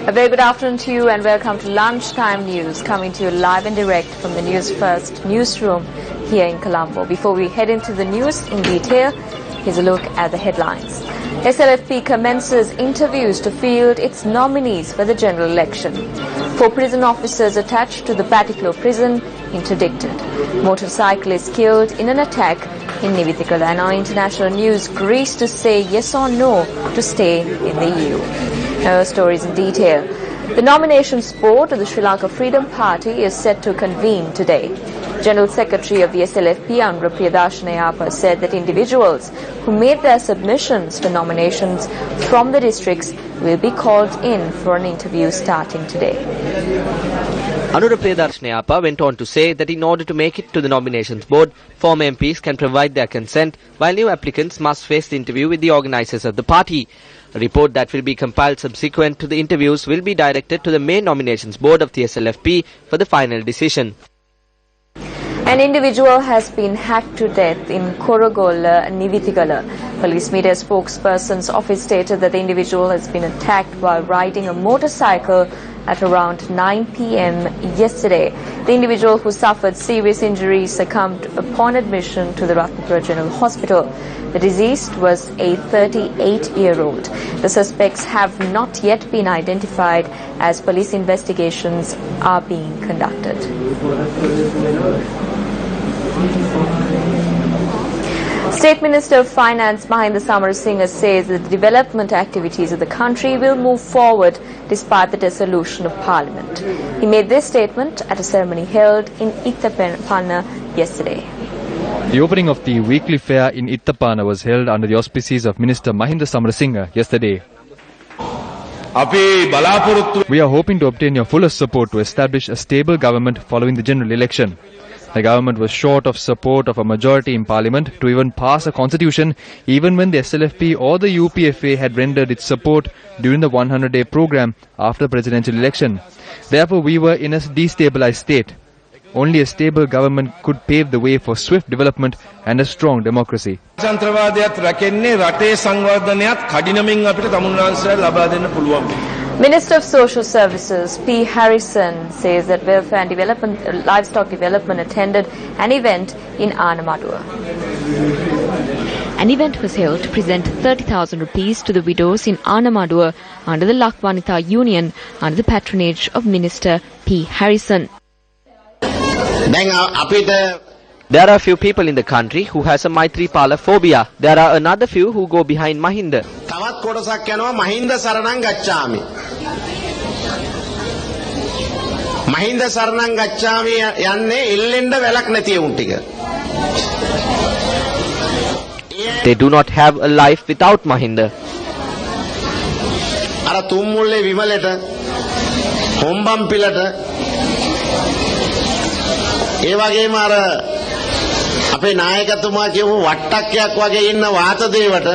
A very good afternoon to you and welcome to Lunchtime News, coming to you live and direct from the Newsfirst newsroom here in Colombo. Before we head into the news in detail, here's a look at the headlines. SLFP commences interviews to field its nominees for the general election. 4 prison officers attached to the Batiklo prison interdicted. Motorcyclist killed in an attack in Nivithikala. And on international news, Greece to say yes or no to stay in the EU. Now, stories in detail. The nominations board of the Sri Lanka Freedom Party is set to convene today. General Secretary of the SLFP, Andra Priyadarshana said that individuals who made their submissions for nominations from the districts will be called in for an interview starting today. Andra Priyadarshana went on to say that in order to make it to the nominations board, former MPs can provide their consent, while new applicants must face the interview with the organisers of the party. A report that will be compiled subsequent to the interviews will be directed to the main nominations board of the SLFP for the final decision. An individual has been hacked to death in Korogolla, Nivithikala. Police media spokesperson's office stated that the individual has been attacked while riding a motorcycle at around 9 p.m. yesterday. The individual, who suffered serious injuries, succumbed upon admission to the Ratnapura General Hospital. The deceased was a 38-year-old. The suspects have not yet been identified as police investigations are being conducted. State Minister of Finance Mahinda Samarasinha says that the development activities of the country will move forward despite the dissolution of Parliament. He made this statement at a ceremony held in Ittapanna yesterday. The opening of the weekly fair in Ittapanna was held under the auspices of Minister Mahinda Samarasinha yesterday. We are hoping to obtain your fullest support to establish a stable government following the general election. The government was short of support of a majority in Parliament to even pass a constitution, even when the SLFP or the UPFA had rendered its support during the 100-day program after the presidential election. Therefore, we were in a destabilized state. Only a stable government could pave the way for swift development and a strong democracy. Minister of Social Services P. Harrison says that Welfare and Development, Livestock Development attended an event in Anamadua. An event was held to present 30,000 rupees to the widows in Anamadua under the Lakwanita Union under the patronage of Minister P. Harrison. There are a few people in the country who has a Maithripala phobia. There are another few who go behind Mahinda. They do not have a life without Mahinda. අපේ නායකතුමා කියපු වට්ටක්කයක් වගේ ඉන්න වාතදේවට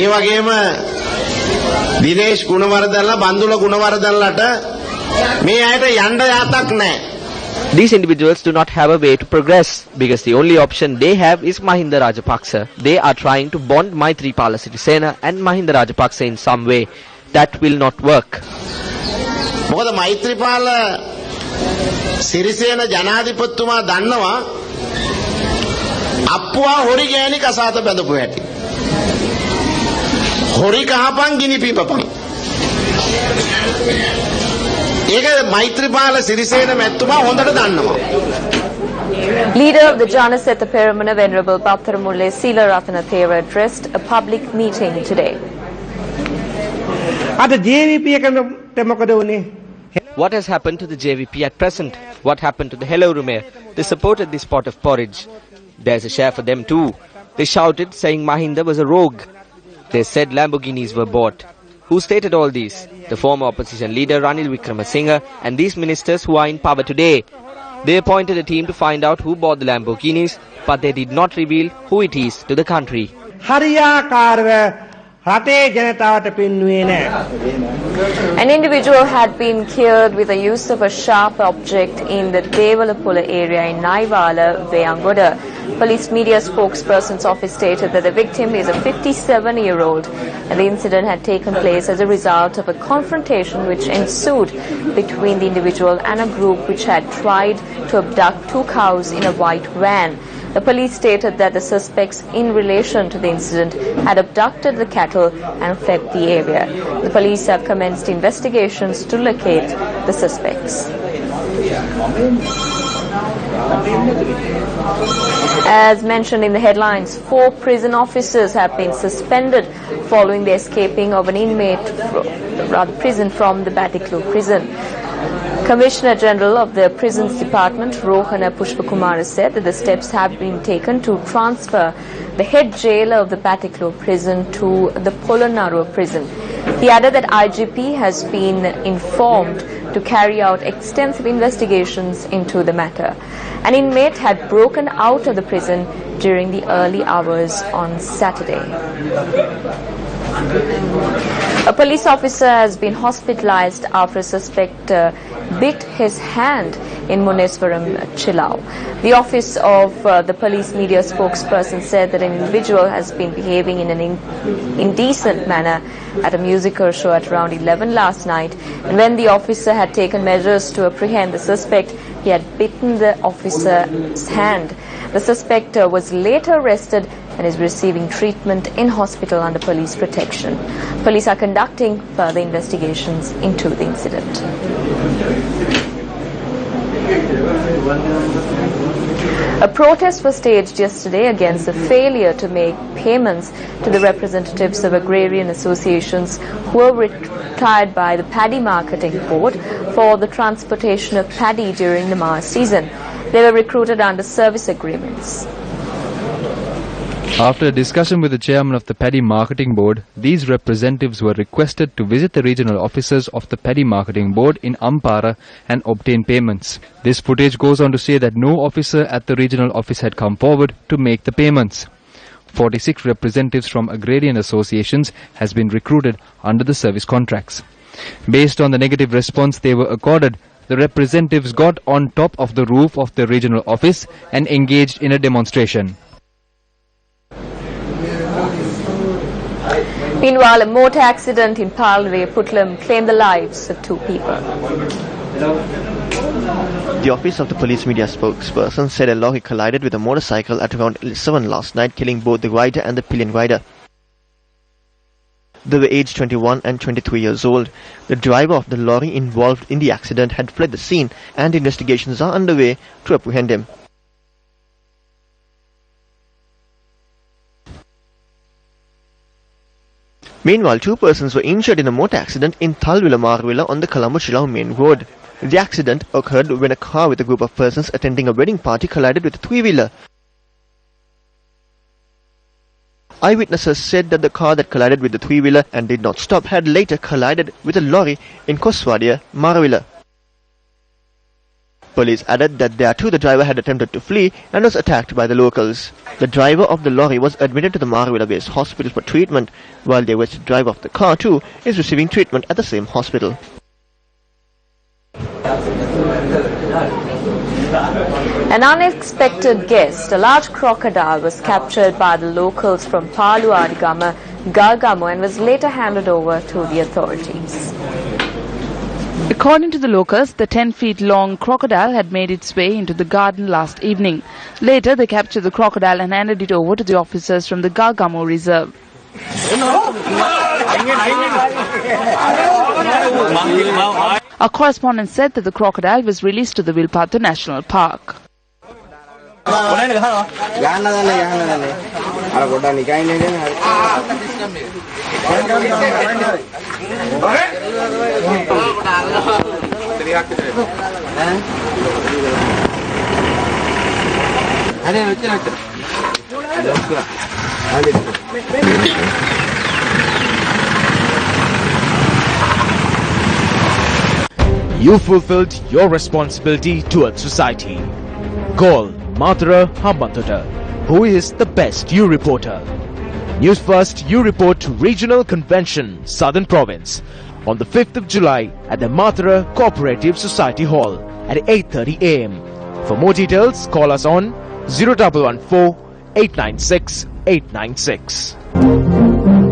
ඒ වගේම දිනේෂ් ගුණවර්ධනලා බන්දුල ගුණවර්ධනලාට මේ අයට යන්න යාතක් නැහැ. These individuals do not have a way to progress because the only option they have is Mahinda Rajapaksa. They are trying to bond Maithripala Sirisena and Mahinda Rajapaksa in some way. That will not work. මොකද මෛත්‍රීපාල සිරිසේන ජනාධිපතිතුමා දන්නවා අප්පුවා හොරි ගෑණි කසාත බැඳපු හැටි. හොරි කහපන් ගිනි පීපපන්. ඒක මෛත්‍රීපාල සිරිසේන මැතිතුමා හොඳට දන්නවා. Leader of the Janasetta Peramana, Venerable Bhattaramulle Sila Ratanathera, addressed a public meeting today. What has happened to the JVP at present? What happened to the Hello Rume? They supported this pot of porridge. There's a share for them too. They shouted saying Mahinda was a rogue. They said Lamborghinis were bought. Who stated all these? The former opposition leader Ranil Wickremesinghe and these ministers who are in power today. They appointed a team to find out who bought the Lamborghinis, but they did not reveal who it is to the country. An individual had been killed with the use of a sharp object in the Devalapula area in Naivala, Veyangoda. Police media spokesperson's office stated that the victim is a 57-year-old and the incident had taken place as a result of a confrontation which ensued between the individual and a group which had tried to abduct 2 cows in a white van. The police stated that the suspects in relation to the incident had abducted the cattle and fled the area. The police have commenced investigations to locate the suspects. As mentioned in the headlines, 4 prison officers have been suspended following the escaping of an inmate prison from the Batiklu prison. Commissioner General of the Prisons Department, Rohana Pushpakumara, said that the steps have been taken to transfer the head jailer of the Batiklu prison to the Polonnaruwa prison. He added that IGP has been informed to carry out extensive investigations into the matter. An inmate had broken out of the prison during the early hours on Saturday. A police officer has been hospitalized after a suspect bit his hand in Muneswaram, Chillau. The office of the police media spokesperson said that an individual has been behaving in an indecent manner at a musical show at around 11 last night, and when the officer had taken measures to apprehend the suspect, he had bitten the officer's hand. The suspect was later arrested and is receiving treatment in hospital under police protection. Police are conducting further investigations into the incident. A protest was staged yesterday against the failure to make payments to the representatives of agrarian associations who were retired by the Paddy Marketing Board for the transportation of paddy during the March season. They were recruited under service agreements. After a discussion with the chairman of the Paddy Marketing Board, these representatives were requested to visit the regional offices of the Paddy Marketing Board in Ampara and obtain payments. This footage goes on to say that no officer at the regional office had come forward to make the payments. 46 representatives from agrarian associations has been recruited under the service contracts. Based on the negative response they were accorded, the representatives got on top of the roof of the regional office and engaged in a demonstration. Meanwhile, a motor accident in Palwe, Putlam claimed the lives of 2 people. The office of the police media spokesperson said a lorry collided with a motorcycle at around 7 last night, killing both the rider and the pillion rider. They were aged 21 and 23 years old. The driver of the lorry involved in the accident had fled the scene and investigations are underway to apprehend him. Meanwhile, 2 persons were injured in a motor accident in Thalwila-Marwila on the Colombo-Chillau main road. The accident occurred when a car with a group of persons attending a wedding party collided with a 3-wheeler. Eyewitnesses said that the car that collided with the 3-wheeler and did not stop had later collided with a lorry in Koswadia, Marwila. Police added that thereto the driver had attempted to flee and was attacked by the locals. The driver of the lorry was admitted to the Marwila-based hospital for treatment, while the arrested driver of the car too is receiving treatment at the same hospital. An unexpected guest, a large crocodile, was captured by the locals from Palu-Adigama, Gargamo, and was later handed over to the authorities. According to the locals, the 10-feet-long crocodile had made its way into the garden last evening. Later, they captured the crocodile and handed it over to the officers from the Gargamo Reserve. Our correspondent said that the crocodile was released to the Vilpattu National Park. You fulfilled your responsibility towards society. Call Matara Hambantota, who is the best U reporter. News First U Report Regional Convention, Southern Province. on the 5th of July at the Mathura Cooperative Society Hall at 8:30 am. For more details, call us on 0114 896 896.